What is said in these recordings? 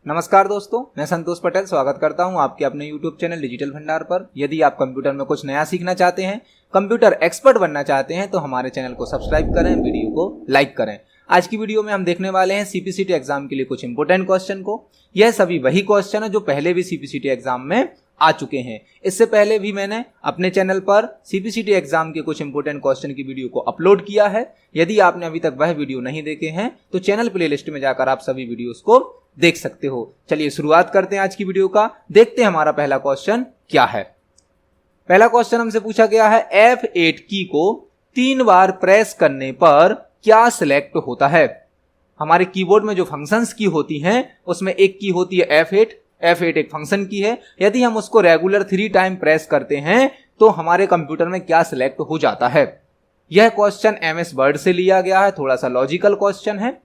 नमस्कार दोस्तों, मैं संतोष पटेल स्वागत करता हूं आपके अपने यूट्यूब चैनल डिजिटल भंडार पर। यदि आप कंप्यूटर में कुछ नया सीखना चाहते हैं, कंप्यूटर एक्सपर्ट बनना चाहते हैं तो हमारे चैनल को सब्सक्राइब करें, वीडियो को लाइक करें। आज की वीडियो में हम देखने वाले हैं सीपीसीटी एग्जाम के लिए कुछ इंपोर्टेंट क्वेश्चन को। यह सभी वही क्वेश्चन है जो पहले भी सीपीसीटी एग्जाम में आ चुके हैं। इससे पहले भी मैंने अपने चैनल पर सीपीसीटी एग्जाम के कुछ इंपोर्टेंट क्वेश्चन की वीडियो को अपलोड किया है। यदि आपने अभी तक वह वीडियो नहीं देखे हैं तो चैनल प्लेलिस्ट में जाकर आप सभी वीडियोस को देख सकते हो। चलिए शुरुआत करते हैं आज की वीडियो का। देखते हैं हमारा पहला क्वेश्चन क्या है। पहला क्वेश्चन हमसे पूछा गया है, F8 की को 3 बार प्रेस करने पर क्या सिलेक्ट होता है। हमारे कीबोर्ड में जो फंक्शंस की होती हैं उसमें एक की होती है F8 एक फंक्शन की है। यदि हम उसको रेगुलर 3 टाइम प्रेस करते हैं तो हमारे कंप्यूटर में क्या सिलेक्ट हो जाता है। यह क्वेश्चन MS वर्ड से लिया गया है, थोड़ा सा लॉजिकल क्वेश्चन है।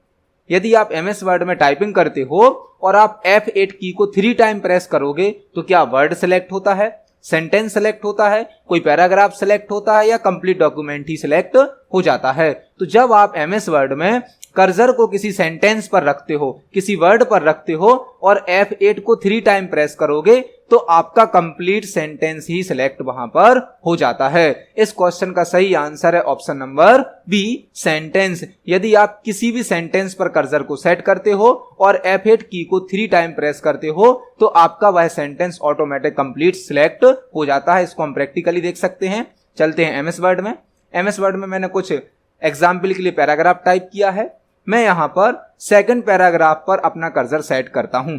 यदि आप MS वर्ड में टाइपिंग करते हो और आप F8 की को 3 टाइम प्रेस करोगे तो क्या वर्ड सिलेक्ट होता है, सेंटेंस सिलेक्ट होता है, कोई पैराग्राफ सिलेक्ट होता है या कंप्लीट डॉक्यूमेंट ही सिलेक्ट हो जाता है। तो जब आप MS वर्ड में कर्सर को किसी सेंटेंस पर रखते हो, किसी वर्ड पर रखते हो और F8 को 3 टाइम प्रेस करोगे तो आपका कंप्लीट सेंटेंस ही सिलेक्ट वहां पर हो जाता है। इस क्वेश्चन का सही आंसर है ऑप्शन नंबर बी, सेंटेंस। यदि आप किसी भी सेंटेंस पर कर्सर को सेट करते हो और F8 की को 3 टाइम प्रेस करते हो तो आपका वह सेंटेंस ऑटोमेटिक कंप्लीट सिलेक्ट हो जाता है। इसको हम प्रैक्टिकली देख सकते हैं। चलते हैं MS वर्ड में। MS वर्ड में मैंने कुछ एग्जाम्पल के लिए पैराग्राफ टाइप किया है। मैं यहां पर सेकंड पैराग्राफ पर अपना कर्सर सेट करता हूं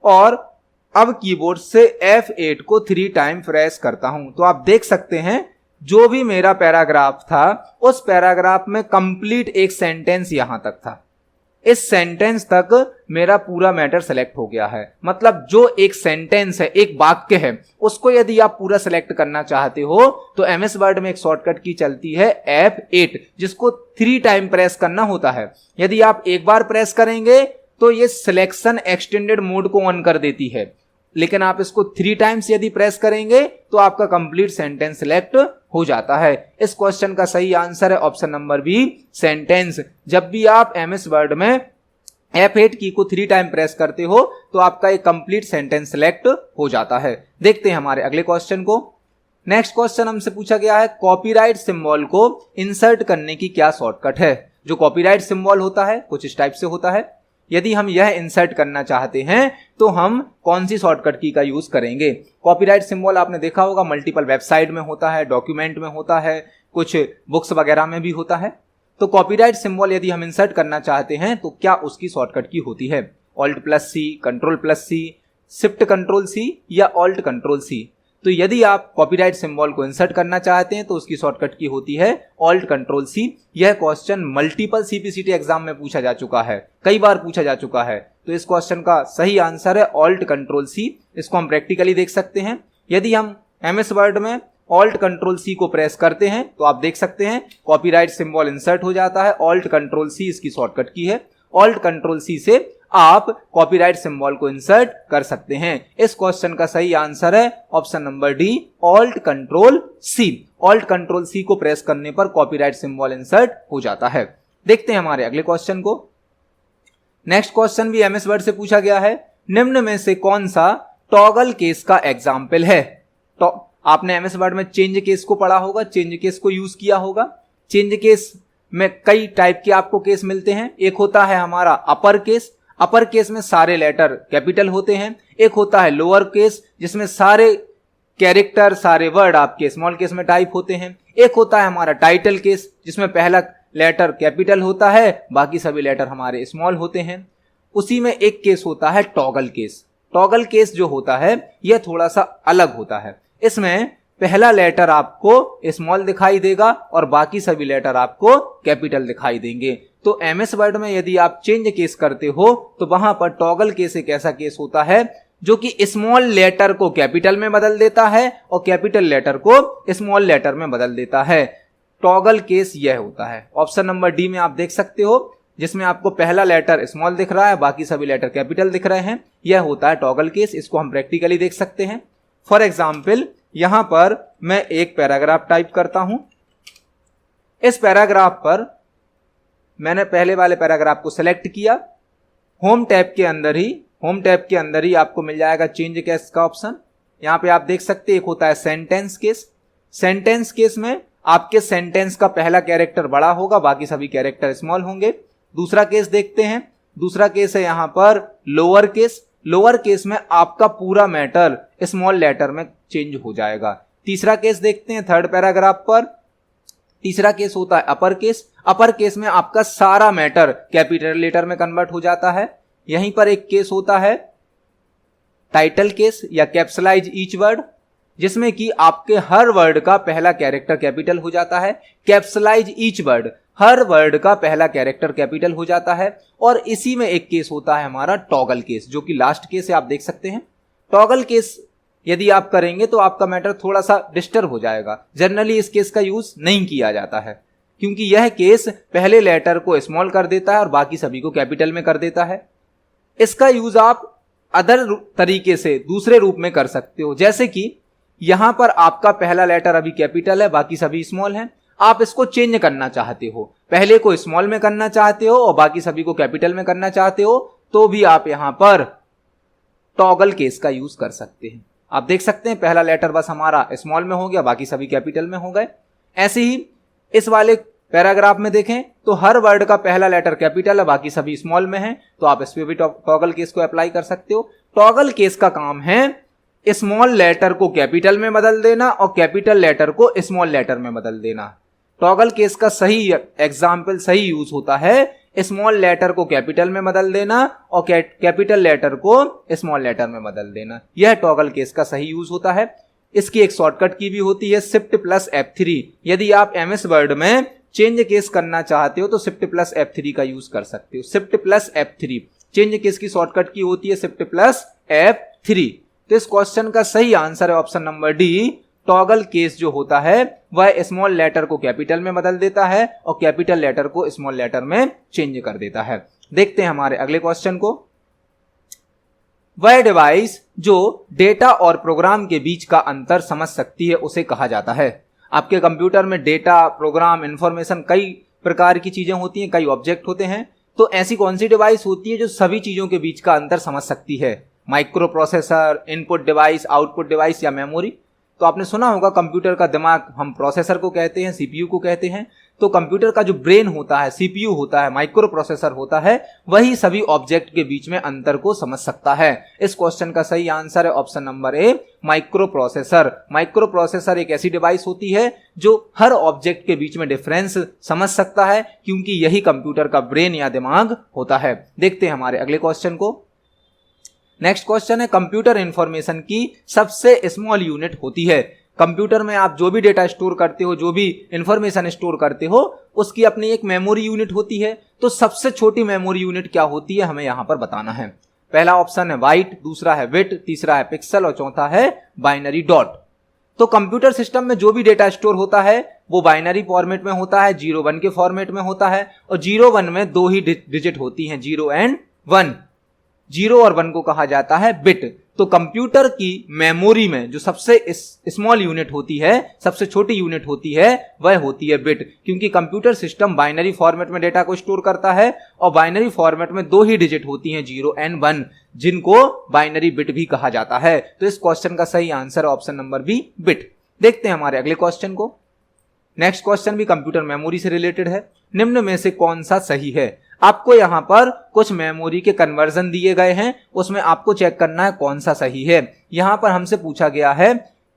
और अब कीबोर्ड से F8 को 3 टाइम प्रेस करता हूं तो आप देख सकते हैं जो भी मेरा पैराग्राफ था उस पैराग्राफ में कंप्लीट एक सेंटेंस यहां तक था। इस सेंटेंस तक मेरा पूरा मैटर सेलेक्ट हो गया है। मतलब जो एक सेंटेंस है, एक वाक्य है, उसको यदि आप पूरा सेलेक्ट करना चाहते हो तो MS वर्ड में एक शॉर्टकट की चलती है F8 जिसको 3 टाइम प्रेस करना होता है। यदि आप एक बार प्रेस करेंगे तो ये सिलेक्शन एक्सटेंडेड मोड को ऑन कर देती है, लेकिन आप इसको 3 टाइम्स यदि प्रेस करेंगे तो आपका कंप्लीट सेंटेंस सिलेक्ट हो जाता है। इस क्वेश्चन का सही आंसर है ऑप्शन नंबर बी, सेंटेंस। जब भी आप MS वर्ड में F8 की को 3 टाइम प्रेस करते हो तो आपका एक कंप्लीट सेंटेंस सिलेक्ट हो जाता है। देखते हैं हमारे अगले क्वेश्चन को। नेक्स्ट क्वेश्चन हमसे पूछा गया है, कॉपीराइट सिंबल को इंसर्ट करने की क्या शॉर्टकट है। जो कॉपीराइट सिंबल होता है कुछ इस टाइप से होता है। यदि हम यह इंसर्ट करना चाहते हैं तो हम कौन सी शॉर्टकट की का यूज करेंगे। कॉपीराइट सिंबल आपने देखा होगा मल्टीपल वेबसाइट में होता है, डॉक्यूमेंट में होता है, कुछ बुक्स वगैरह में भी होता है। तो कॉपीराइट सिंबल यदि हम इंसर्ट करना चाहते हैं तो क्या उसकी शॉर्टकट की होती है। Alt+C, Ctrl+C, Shift+C या Alt+C। तो यदि आप कॉपीराइट सिंबल को इंसर्ट करना चाहते हैं तो उसकी शॉर्टकट की होती है Alt+C। यह क्वेश्चन मल्टीपल सीपीसीटी एग्जाम में पूछा जा चुका है, कई बार पूछा जा चुका है। तो इस क्वेश्चन का सही आंसर है Alt+C। इसको हम प्रैक्टिकली देख सकते हैं। यदि हम MS वर्ड में Alt+C को प्रेस करते हैं तो आप देख सकते हैं कॉपीराइट सिंबल इंसर्ट हो जाता है। Alt+C इसकी शॉर्टकट की है। Alt+C से आप कॉपीराइट सिंबल को इंसर्ट कर सकते हैं। इस क्वेश्चन का सही आंसर है option number D, Alt+C। Alt+C को प्रेस करने पर कॉपीराइट सिंबल इंसर्ट हो जाता है। देखते हैं हमारे अगले क्वेश्चन को। नेक्स्ट क्वेश्चन भी MS वर्ड से पूछा गया है, निम्न में से कौन सा टॉगल केस का एग्जाम्पल है। तो आपने MS वर्ड में चेंज केस को पढ़ा होगा, चेंज केस को यूज किया होगा। चेंज केस में कई टाइप के आपको केस मिलते हैं। एक होता है हमारा अपर केस, अपर केस में सारे लेटर कैपिटल होते हैं। एक होता है लोअर केस जिसमें सारे कैरेक्टर, सारे वर्ड आपके स्मॉल केस में टाइप होते हैं। एक होता है हमारा टाइटल केस जिसमें पहला लेटर कैपिटल होता है, बाकी सभी लेटर हमारे स्मॉल होते हैं। उसी में एक केस होता है टॉगल केस। टॉगल केस जो होता है यह थोड़ा सा अलग होता है। इसमें पहला लेटर आपको स्मॉल दिखाई देगा और बाकी सभी लेटर आपको कैपिटल दिखाई देंगे। तो MS वर्ड में यदि आप चेंज केस करते हो तो वहां पर टॉगल केस एक ऐसा केस होता है जो कि स्मॉल लेटर को कैपिटल में बदल देता है और कैपिटल लेटर को स्मॉल लेटर में बदल देता है। टॉगल केस यह होता है। ऑप्शन नंबर डी में आप देख सकते हो जिसमें आपको पहला लेटर स्मॉल दिख रहा है, बाकी सभी लेटर कैपिटल दिख रहे हैं। यह होता है टॉगल केस। इसको हम प्रैक्टिकली देख सकते हैं। फॉर एग्जाम्पल यहां पर मैं एक पैराग्राफ टाइप करता हूं। इस पैराग्राफ पर मैंने पहले वाले पैराग्राफ को सिलेक्ट किया, होम टैब के अंदर ही होम टैब के अंदर ही आपको मिल जाएगा चेंज केस का ऑप्शन। यहाँ पे आप देख सकते हैं एक होता है सेंटेंस केस। सेंटेंस केस में आपके सेंटेंस का पहला कैरेक्टर बड़ा होगा, बाकी सभी कैरेक्टर स्मॉल होंगे। दूसरा केस देखते हैं, दूसरा केस है यहाँ पर लोअर केस। लोअर केस में आपका पूरा मैटर स्मॉल लेटर में चेंज हो जाएगा। तीसरा केस देखते हैं थर्ड पैराग्राफ पर। तीसरा केस होता है अपर केस। अपर केस में आपका सारा मैटर कैपिटल लेटर में कन्वर्ट हो जाता है। यहीं पर एक केस होता है टाइटल केस या कैप्सलाइज ईच वर्ड, जिसमें कि आपके हर वर्ड का पहला कैरेक्टर कैपिटल हो जाता है। कैप्सलाइज ईच वर्ड, हर वर्ड का पहला कैरेक्टर कैपिटल हो जाता है। और इसी में एक केस होता है हमारा टॉगल केस, जो कि लास्ट केस है, आप देख सकते हैं। टॉगल केस यदि आप करेंगे तो आपका मैटर थोड़ा सा डिस्टर्ब हो जाएगा। जनरली इस केस का यूज नहीं किया जाता है, क्योंकि यह केस पहले लेटर को स्मॉल कर देता है और बाकी सभी को कैपिटल में कर देता है। इसका यूज आप अदर तरीके से दूसरे रूप में कर सकते हो, जैसे कि यहां पर आपका पहला लेटर अभी कैपिटल है, बाकी सभी स्मॉल हैं। आप इसको चेंज करना चाहते हो, पहले को स्मॉल में करना चाहते हो और बाकी सभी को कैपिटल में करना चाहते हो, तो भी आप यहां पर टॉगल केस का यूज कर सकते हैं। आप देख सकते हैं पहला लेटर बस हमारा स्मॉल में हो गया, बाकी सभी कैपिटल में हो गए। ऐसे ही इस वाले पैराग्राफ में देखें तो हर वर्ड का पहला लेटर कैपिटल है, बाकी सभी स्मॉल में है, तो आप इस पे भी टॉगल केस को अप्लाई कर सकते हो। टॉगल केस का काम है स्मॉल लेटर को कैपिटल में बदल देना और कैपिटल लेटर को स्मॉल लेटर में बदल देना। टॉगल केस का सही एग्जाम्पल, सही यूज होता है स्मॉल लेटर को कैपिटल में बदल देना और कैपिटल लेटर को स्मॉल लेटर में बदल देना। यह टॉगल केस का सही यूज होता है। इसकी एक शॉर्टकट की भी होती है शिफ्ट प्लस F3। यदि आप MS वर्ड में चेंज केस करना चाहते हो तो शिफ्ट प्लस F3 का यूज कर सकते हो। Shift plus F3 change case की शॉर्टकट की होती है शिफ्ट प्लस F3। तो इस क्वेश्चन का सही आंसर है option number D. Toggle case जो होता है वह स्मॉल लेटर को कैपिटल में बदल देता है और कैपिटल लेटर को स्मॉल लेटर में चेंज कर देता है। देखते हैं हमारे अगले क्वेश्चन को। वह डिवाइस जो डेटा और प्रोग्राम के बीच का अंतर समझ सकती है उसे कहा जाता है। आपके कंप्यूटर में डेटा, प्रोग्राम, इंफॉर्मेशन, कई प्रकार की चीजें होती हैं, कई ऑब्जेक्ट होते हैं। तो ऐसी कौन सी डिवाइस होती है जो सभी चीजों के बीच का अंतर समझ सकती है? Micro processor, input device, output device या मेमोरी? तो आपने सुना होगा कंप्यूटर का दिमाग हम प्रोसेसर को कहते हैं, सीपीयू को कहते हैं। तो कंप्यूटर का जो ब्रेन होता है, सीपीयू होता है, माइक्रो प्रोसेसर होता है, वही सभी ऑब्जेक्ट के बीच में अंतर को समझ सकता है। इस क्वेश्चन का सही आंसर है option number A, micro processor. Micro processor एक ऐसी डिवाइस होती है जो हर ऑब्जेक्ट के बीच में डिफरेंस समझ सकता है, क्योंकि यही कंप्यूटर का ब्रेन या दिमाग होता है। देखते हैं हमारे अगले क्वेश्चन को। नेक्स्ट क्वेश्चन है, कंप्यूटर इंफॉर्मेशन की सबसे स्मॉल यूनिट होती है। कंप्यूटर में आप जो भी डेटा स्टोर करते हो, जो भी इंफॉर्मेशन स्टोर करते हो, उसकी अपनी एक मेमोरी यूनिट होती है। तो सबसे छोटी मेमोरी यूनिट क्या होती है, हमें यहां पर बताना है। पहला ऑप्शन है बाइट, दूसरा है बिट, तीसरा है पिक्सल और चौथा है बाइनरी डॉट। तो कंप्यूटर सिस्टम में जो भी डेटा स्टोर होता है वो बाइनरी फॉर्मेट में होता है, 0-1 के फॉर्मेट में होता है। और 0-1 में दो ही डिजिट होती हैं, 0 एंड 1। 0 और 1 को कहा जाता है बिट। तो कंप्यूटर की मेमोरी में जो सबसे स्मॉल यूनिट होती है, सबसे छोटी यूनिट होती है, वह होती है बिट। क्योंकि कंप्यूटर सिस्टम बाइनरी फॉर्मेट में डेटा को स्टोर करता है और बाइनरी फॉर्मेट में दो ही डिजिट होती हैं, 0 एंड 1, जिनको बाइनरी बिट भी कहा जाता है। तो इस क्वेश्चन का सही answer option number B, bit. देखते हैं हमारे अगले क्वेश्चन को। नेक्स्ट क्वेश्चन भी कंप्यूटर मेमोरी से रिलेटेड है। निम्न में से कौन सा सही है? आपको यहां पर कुछ मेमोरी के कन्वर्जन दिए गए हैं, उसमें आपको चेक करना है कौन सा सही है। यहां पर हमसे पूछा गया है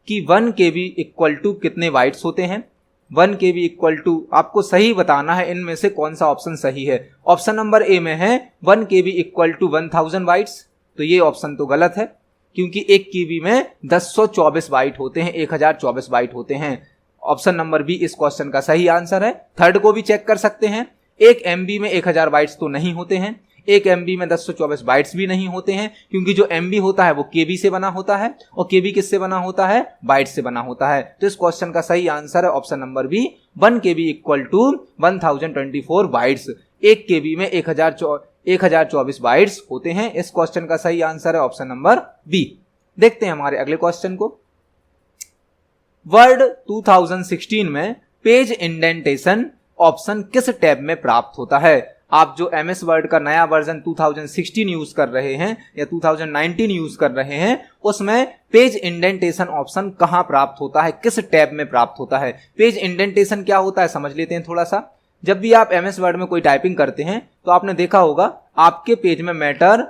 कि 1 KB इक्वल टू कितने बाइट्स होते हैं। 1 KB इक्वल टू, आपको सही बताना है इनमें से कौन सा ऑप्शन सही है। ऑप्शन नंबर ए में है 1 KB इक्वल टू 1000 बाइट्स। तो ये ऑप्शन तो गलत है, क्योंकि 1 KB में 1024 बाइट होते हैं, 1024 बाइट होते हैं। ऑप्शन नंबर बी इस क्वेश्चन का सही आंसर है। थर्ड को भी चेक कर सकते हैं। 1 MB में 1000 बाइट्स तो नहीं होते हैं, 1 MB में 1024 बाइट्स भी नहीं होते हैं, क्योंकि जो MB होता है वो KB से बना होता है और KB किससे बना होता है? बाइट से बना होता है। तो इस क्वेश्चन का सही आंसर है option number B, 1 KB equal to 1024 bytes. 1 KB में 1024 बाइट्स होते हैं। इस क्वेश्चन का सही आंसर है ऑप्शन नंबर बी। देखते हैं हमारे अगले क्वेश्चन को। वर्ड 2016 में पेज इंडेंटेशन ऑप्शन किस टैब में प्राप्त होता है? आप जो MS वर्ड का नया वर्जन 2016 यूज कर रहे हैं या 2019 यूज कर रहे हैं, उसमें पेज इंडेंटेशन ऑप्शन कहां प्राप्त होता है, किस टैब में प्राप्त होता है। पेज इंडेंटेशन क्या होता है समझ लेते हैं थोड़ा सा। जब भी आप MS वर्ड में कोई टाइपिंग करते हैं तो आपने देखा होगा आपके पेज में मैटर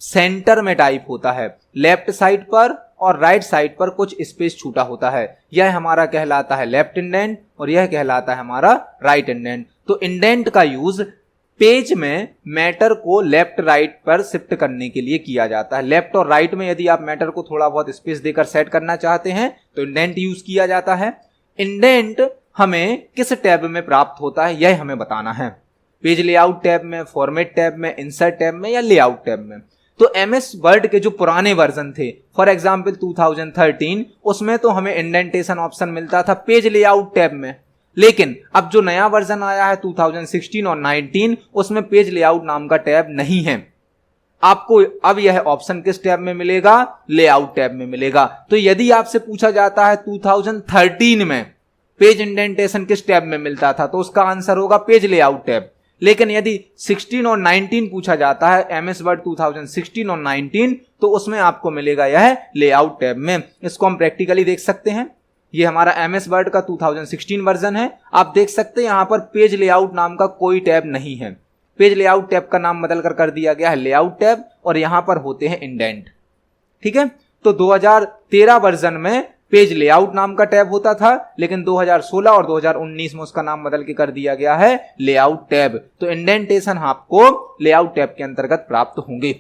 सेंटर में टाइप होता है, लेफ्ट साइड पर और राइट साइड पर कुछ स्पेस छूटा होता है। यह हमारा कहलाता है लेफ्ट इंडेंट और यह कहलाता है हमारा राइट इंडेंट। तो इंडेंट का यूज पेज में मैटर को लेफ्ट राइट पर शिफ्ट करने के लिए किया जाता है। लेफ्ट और राइट में यदि आप मैटर को थोड़ा बहुत स्पेस देकर सेट करना चाहते हैं तो इंडेंट यूज किया जाता है। इंडेंट हमें किस टैब में प्राप्त होता है यह हमें बताना है। पेज लेआउट टैब में, फॉर्मेट टैब में, इंसर्ट टैब में या लेआउट टैब में। तो MS वर्ड के जो पुराने वर्जन थे, फॉर एग्जांपल 2013, उसमें तो हमें इंडेंटेशन ऑप्शन मिलता था पेज लेआउट टैब में। लेकिन अब जो नया वर्जन आया है 2016 और 19, उसमें पेज लेआउट नाम का टैब नहीं है। आपको अब यह ऑप्शन किस टैब में मिलेगा, लेआउट टैब में मिलेगा। तो यदि आपसे पूछा जाता है 2013 में पेज इंडेंटेशन किस टैब में मिलता था, तो उसका आंसर होगा पेज लेआउट टैब। लेकिन यदि 16 और 19 पूछा जाता है, MS वर्ड 2016 और 19, तो उसमें आपको मिलेगा यह लेआउट टैब में। इसको हम प्रैक्टिकली देख सकते हैं। ये हमारा MS वर्ड का 2016 वर्जन है। आप देख सकते हैं यहां पर पेज लेआउट नाम का कोई टैब नहीं है। पेज लेआउट टैब का नाम बदल कर दिया गया है लेआउट टैब और यहां पर होते हैं इंडेंट। ठीक है, तो 2013 वर्जन में पेज लेआउट नाम का टैब होता था, लेकिन 2016 और 2019 में उसका नाम बदल के कर दिया गया है लेआउट टैब। तो इंडेंटेशन आपको लेआउट टैब के अंतर्गत प्राप्त होंगे।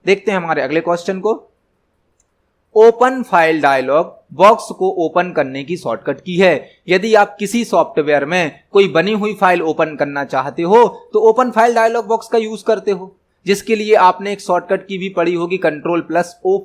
देखते हैं हमारे अगले क्वेश्चन को। ओपन फाइल डायलॉग बॉक्स को ओपन करने की शॉर्टकट की है। यदि आप किसी सॉफ्टवेयर में कोई बनी हुई फाइल ओपन करना चाहते हो तो ओपन फाइल डायलॉग बॉक्स का यूज करते हो, जिसके लिए आपने एक शॉर्टकट की भी पढ़ी होगी, कंट्रोल+O।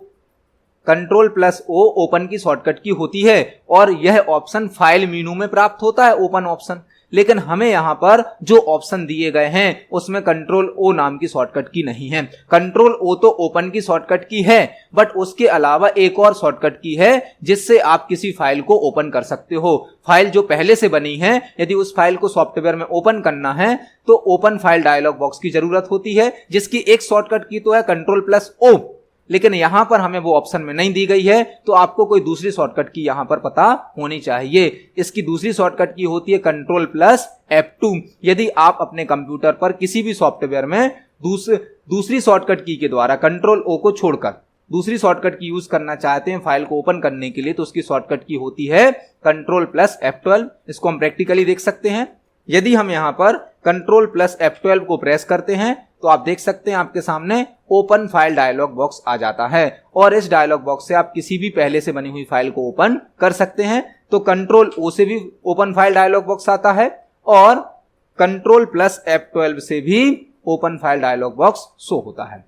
कंट्रोल+O ओपन की शॉर्टकट की होती है और यह ऑप्शन फाइल मेनू में प्राप्त होता है, ओपन ऑप्शन। लेकिन हमें यहां पर जो ऑप्शन दिए गए हैं उसमें कंट्रोल+O नाम की शॉर्टकट की नहीं है। कंट्रोल+O तो ओपन की शॉर्टकट की है, बट उसके अलावा एक और शॉर्टकट की है जिससे आप किसी फाइल को ओपन कर सकते हो। फाइल जो पहले से बनी है, यदि उस फाइल को सॉफ्टवेयर में ओपन करना है तो ओपन फाइल डायलॉग बॉक्स की जरूरत होती है, जिसकी एक शॉर्टकट की तो है कंट्रोल+O। लेकिन यहां पर हमें वो ऑप्शन में नहीं दी गई है, तो आपको कोई दूसरी शॉर्टकट की यहां पर पता होनी चाहिए। इसकी दूसरी शॉर्टकट की होती है कंट्रोल+F2। यदि आप अपने कंप्यूटर पर किसी भी सॉफ्टवेयर में दूसरी शॉर्टकट की के द्वारा कंट्रोल+O को छोड़कर दूसरी शॉर्टकट की यूज करना चाहते हैं फाइल को ओपन करने के लिए, तो उसकी शॉर्टकट की होती है कंट्रोल+F12। इसको हम प्रैक्टिकली देख सकते हैं। यदि हम यहां पर कंट्रोल+F12 को प्रेस करते हैं तो आप देख सकते हैं आपके सामने ओपन फाइल डायलॉग बॉक्स आ जाता है और इस डायलॉग बॉक्स से आप किसी भी पहले से बनी हुई फाइल को ओपन कर सकते हैं। तो कंट्रोल+O से भी ओपन फाइल डायलॉग बॉक्स आता है और कंट्रोल+F12 से भी open file dialog box show होता है।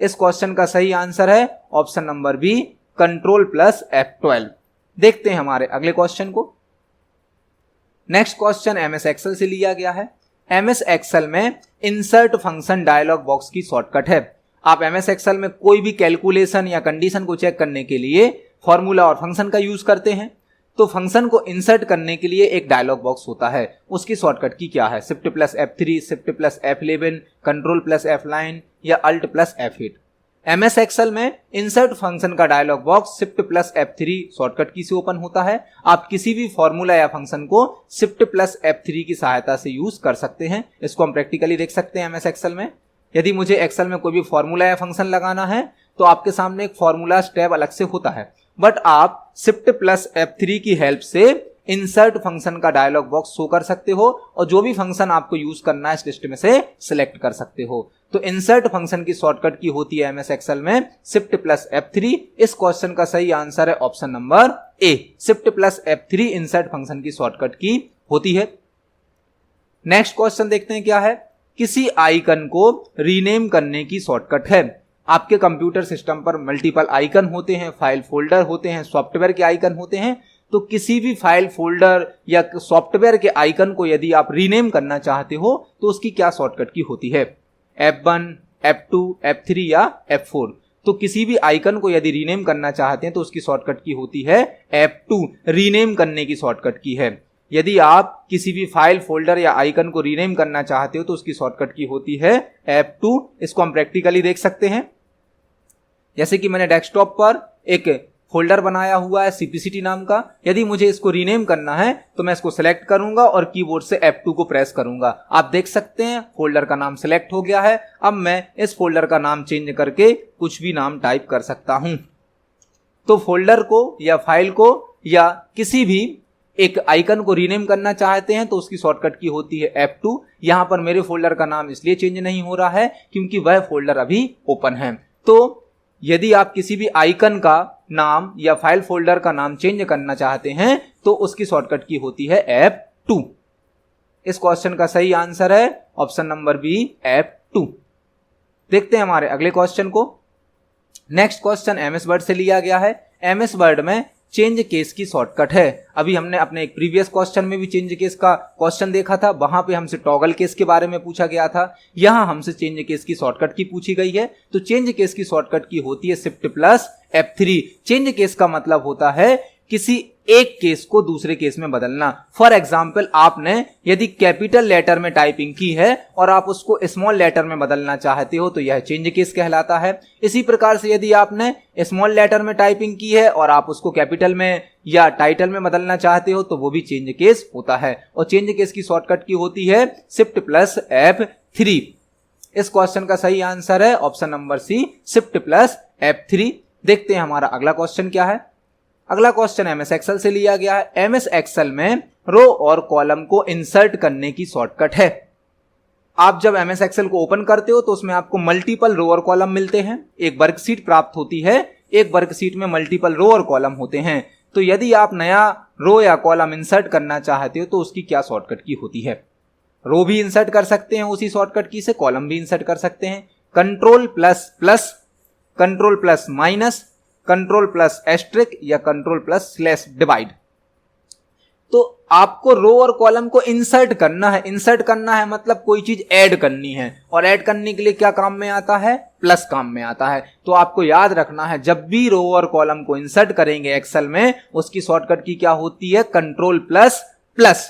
इस क्वेश्चन का सही आंसर है ऑप्शन नंबर बी, कंट्रोल+F12। देखते हैं हमारे अगले क्वेश्चन को। नेक्स्ट क्वेश्चन MS एक्सेल से लिया गया है। MS एक्सेल में इंसर्ट फंक्शन डायलॉग बॉक्स की शॉर्टकट है। आप MS एक्सेल में कोई भी कैलकुलेशन या कंडीशन को चेक करने के लिए फॉर्मूला और फंक्शन का यूज करते हैं। तो फंक्शन को इंसर्ट करने के लिए एक डायलॉग बॉक्स होता है, उसकी शॉर्टकट की क्या है, Shift+F3, Shift+F11, Control+F9 या Alt+F8। MS एक्सेल में इंसर्ट फंक्शन का डायलॉग बॉक्स Shift+F3 शॉर्टकट की से ओपन होता है। आप किसी भी फॉर्मूला या फंक्शन को Shift+F3 की सहायता से यूज कर सकते हैं। इसको हम प्रैक्टिकली देख सकते हैं MS एक्सेल में। यदि मुझे एक्सेल में कोई भी फॉर्मूला या फंक्शन लगाना है तो आपके सामने एक फॉर्मूला टैब अलग से होता है, बट आप Shift+F3 की हेल्प से इंसर्ट फंक्शन का डायलॉग बॉक्स शो कर सकते हो और जो भी फंक्शन आपको यूज करना है इस लिस्ट में से सिलेक्ट कर सकते हो। तो इंसर्ट फंक्शन की शॉर्टकट की होती है MS एक्सेल में Shift+F3। इस क्वेश्चन का सही आंसर है option number A, Shift+F3 insert function की शॉर्टकट की होती है। नेक्स्ट क्वेश्चन देखते हैं क्या है। किसी आइकन को रीनेम करने की शॉर्टकट है। आपके कंप्यूटर सिस्टम पर मल्टीपल आइकन होते हैं, फाइल फोल्डर होते हैं, सॉफ्टवेयर के आइकन होते हैं। तो किसी भी फाइल फोल्डर या सॉफ्टवेयर के आइकन को यदि आप रीनेम करना चाहते हो तो उसकी क्या शॉर्टकट की होती है, F1, F2, F3 या F4। तो किसी भी आइकन को यदि रीनेम करना चाहते हैं तो उसकी शॉर्टकट की होती है F2, रीनेम करने की शॉर्टकट की है। यदि आप किसी भी फाइल, फोल्डर या आइकन को रीनेम करना चाहते हो तो उसकी शॉर्टकट की होती है F2। इसको हम प्रैक्टिकली देख सकते हैं। जैसे कि मैंने डेस्कटॉप पर एक फोल्डर बनाया हुआ है CPCT नाम का। यदि मुझे इसको रीनेम करना है तो मैं इसको सिलेक्ट करूंगा और कीबोर्ड से F2 को प्रेस करूंगा। आप देख सकते हैं फोल्डर का नाम सिलेक्ट हो गया है। अब मैं इस फोल्डर का नाम चेंज करके कुछ भी नाम टाइप कर सकता हूं। तो फोल्डर को या फाइल को या किसी भी एक आइकन को रीनेम करना चाहते हैं तो उसकी शॉर्टकट की होती है F2। यहां पर मेरे फोल्डर का नाम इसलिए चेंज नहीं हो रहा है क्योंकि वह फोल्डर अभी ओपन है। तो यदि आप किसी भी आइकन का नाम या फाइल फोल्डर का नाम चेंज करना चाहते हैं तो उसकी शॉर्टकट की होती है F2। इस क्वेश्चन का सही आंसर है ऑप्शन नंबर बी, F2। देखते हैं हमारे अगले क्वेश्चन को। नेक्स्ट क्वेश्चन MS वर्ड से लिया गया है। MS वर्ड में चेंज केस की शॉर्टकट है। अभी हमने अपने एक प्रीवियस क्वेश्चन में भी चेंज केस का क्वेश्चन देखा था, वहां पे हमसे टॉगल केस के बारे में पूछा गया था। यहां हमसे चेंज केस की शॉर्टकट की पूछी गई है। तो चेंज केस की शॉर्टकट की होती है shift plus F3। Change case का मतलब होता है किसी एक केस को दूसरे केस में बदलना। फॉर एग्जाम्पल, आपने यदि कैपिटल लेटर में टाइपिंग की है और आप उसको स्मॉल लेटर में बदलना चाहते हो तो यह चेंज केस कहलाता है। इसी प्रकार से यदि आपने स्मॉल लेटर में टाइपिंग की है और आप उसको कैपिटल में या टाइटल में बदलना चाहते हो तो वो भी चेंज केस होता है। और चेंज केस की शॉर्टकट की होती है शिफ्ट प्लस F3। इस क्वेश्चन का सही आंसर है option number C, shift plus F3। देखते हैं हमारा अगला क्वेश्चन क्या है। अगला क्वेश्चन MS एक्सेल से लिया गया है। MS एक्सेल में रो और कॉलम को इंसर्ट करने की शॉर्टकट है। आप जब MS एक्सेल को ओपन करते हो तो उसमें आपको मल्टीपल रो और कॉलम मिलते हैं। एक वर्कशीट प्राप्त होती है, एक वर्कशीट में मल्टीपल रो और कॉलम होते हैं। तो यदि आप नया रो या कॉलम इंसर्ट करना चाहते हो तो उसकी क्या शॉर्टकट की होती है। रो भी इंसर्ट कर सकते हैं उसी शॉर्टकट की से, कॉलम भी इंसर्ट कर सकते हैं। Control plus plus, control plus minus, control plus asterisk या कंट्रोल प्लस स्लैश डिवाइड। तो आपको रो और कॉलम को इंसर्ट करना है। इंसर्ट करना है मतलब कोई चीज ऐड करनी है, और ऐड करने के लिए क्या काम में आता है, प्लस काम में आता है। तो आपको याद रखना है जब भी रो और कॉलम को इंसर्ट करेंगे एक्सेल में, उसकी शॉर्टकट की क्या होती है, कंट्रोल प्लस प्लस।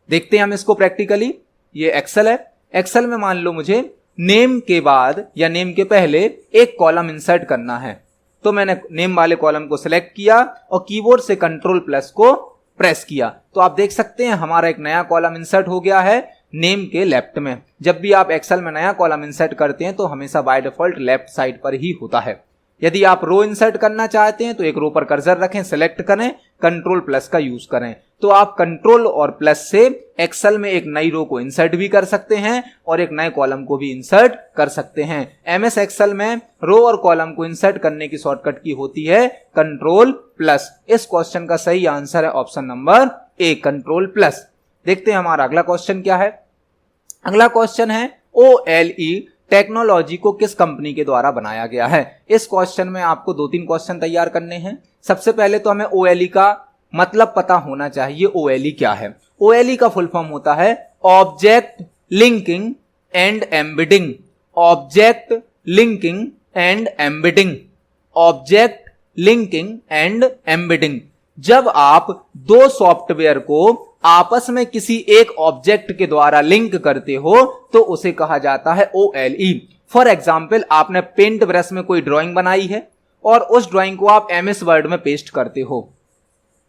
देखते हैं हम इसको प्रैक्टिकली। ये एक्सेल है। एक्सेल में मान लो मुझे नेम के बाद या नेम के पहले एक कॉलम इंसर्ट करना है। तो मैंने नेम वाले कॉलम को सिलेक्ट किया और कीबोर्ड से कंट्रोल प्लस को प्रेस किया। तो आप देख सकते हैं हमारा एक नया कॉलम इंसर्ट हो गया है नेम के लेफ्ट में। जब भी आप एक्सेल में नया कॉलम इंसर्ट करते हैं तो हमेशा बाय डिफॉल्ट लेफ्ट साइड पर ही होता है। यदि आप रो इंसर्ट करना चाहते हैं तो एक रो पर कर्सर रखें, सेलेक्ट करें, कंट्रोल प्लस का यूज करें। तो आप कंट्रोल और प्लस से एक्सेल में एक नई रो को इंसर्ट भी कर सकते हैं और एक नए कॉलम को भी इंसर्ट कर सकते हैं। MS एक्सेल में रो और कॉलम को इंसर्ट करने की शॉर्टकट की होती है कंट्रोल प्लस। इस क्वेश्चन का सही आंसर है option number A, control plus. देखते हैं हमारा अगला क्वेश्चन क्या है। अगला क्वेश्चन है OLE टेक्नोलॉजी को किस कंपनी के द्वारा बनाया गया है। इस क्वेश्चन में आपको 2-3 क्वेश्चन तैयार करने हैं। सबसे पहले तो हमें OLE का मतलब पता होना चाहिए। OLE क्या है। OLE का फुल फॉर्म होता है object linking and embedding. Object linking and embedding. Object linking and embedding. जब आप दो सॉफ्टवेयर को आपस में किसी एक ऑब्जेक्ट के द्वारा लिंक करते हो तो उसे कहा जाता है OLE। फॉर एग्जाम्पल, आपने पेंट ब्रश में कोई ड्राइंग बनाई है और उस ड्राइंग को आप MS वर्ड में पेस्ट करते हो।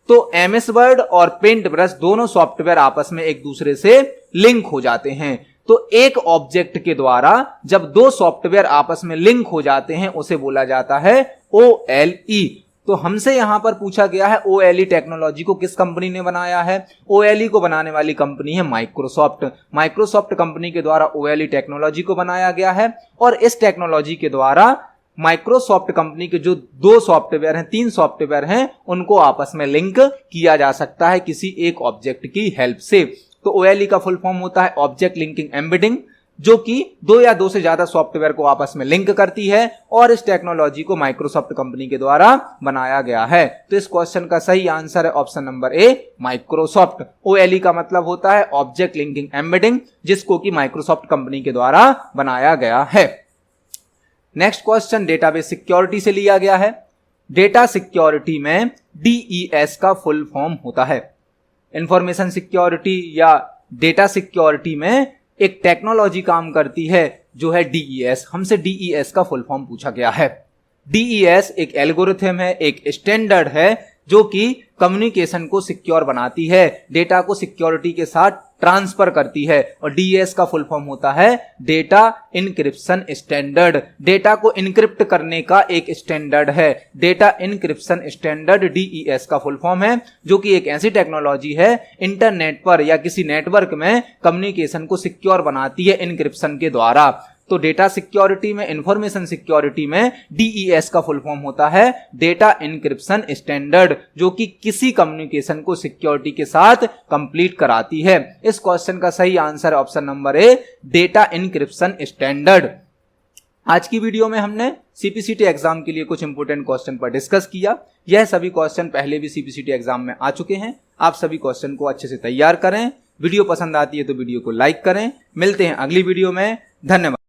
तो MS वर्ड और पेंट ब्रश दोनों सॉफ्टवेयर आपस में एक दूसरे से लिंक हो जाते हैं। तो एक ऑब्जेक्ट के द्वारा जब दो सॉफ्टवेयर आपस में लिंक हो जाते हैं उसे बोला जाता है OLE। तो हमसे यहां पर पूछा गया है OLE टेक्नोलॉजी को किस कंपनी ने बनाया है। OLE को बनाने वाली कंपनी है माइक्रोसॉफ्ट। माइक्रोसॉफ्ट कंपनी के द्वारा OLE टेक्नोलॉजी को बनाया गया है और इस टेक्नोलॉजी के द्वारा माइक्रोसॉफ्ट कंपनी के जो दो सॉफ्टवेयर हैं, 3 सॉफ्टवेयर हैं, उनको आपस में लिंक किया जा सकता है किसी एक ऑब्जेक्ट की हेल्प से। तो OLE का फुल फॉर्म होता है ऑब्जेक्ट लिंकिंग एम्बेडिंग, जो कि 2 या 2 से ज्यादा सॉफ्टवेयर को आपस में लिंक करती है और इस टेक्नोलॉजी को माइक्रोसॉफ्ट कंपनी के द्वारा बनाया गया है। तो इस क्वेश्चन का सही आंसर है option number A, Microsoft. OLE का मतलब होता है ऑब्जेक्ट लिंकिंग एम्बेडिंग, जिसको कि माइक्रोसॉफ्ट कंपनी के द्वारा बनाया गया है। नेक्स्ट क्वेश्चन डेटाबेस सिक्योरिटी से लिया गया है। डेटा सिक्योरिटी में DES का फुल फॉर्म होता है। इंफॉर्मेशन सिक्योरिटी या डेटा सिक्योरिटी में एक टेक्नोलॉजी काम करती है जो है डीईएस। हमसे डीईएस का फुल फॉर्म पूछा गया है। डीईएस एक एल्गोरिथम है, एक स्टैंडर्ड है जो कि कम्युनिकेशन को सिक्योर बनाती है, डेटा को सिक्योरिटी के साथ ट्रांसफर करती है। और डीईएस का फुल फॉर्म होता है डेटा इनक्रिप्शन स्टैंडर्ड। डेटा को इनक्रिप्ट करने का एक स्टैंडर्ड है। डेटा इनक्रिप्शन स्टैंडर्ड डीईएस का फुल फॉर्म है, जो कि एक ऐसी टेक्नोलॉजी है इंटरनेट पर या किसी नेटवर्क में कम्युनिकेशन को सिक्योर बनाती है इनक्रिप्शन के द्वारा। तो डेटा सिक्योरिटी में, इंफॉर्मेशन सिक्योरिटी में डीईएस का फुल फॉर्म होता है डेटा इनक्रिप्शन स्टैंडर्ड, जो कि किसी कम्युनिकेशन को सिक्योरिटी के साथ कंप्लीट कराती है। इस क्वेश्चन का सही answer option number A, data encryption standard. आज की वीडियो में हमने सीपीसीटी एग्जाम के लिए कुछ इंपोर्टेंट क्वेश्चन पर डिस्कस किया। यह सभी क्वेश्चन पहले भी सीपीसीटी एग्जाम में आ चुके हैं। आप सभी क्वेश्चन को अच्छे से तैयार करें। वीडियो पसंद आती है तो वीडियो को लाइक करें। मिलते हैं अगली वीडियो में। धन्यवाद।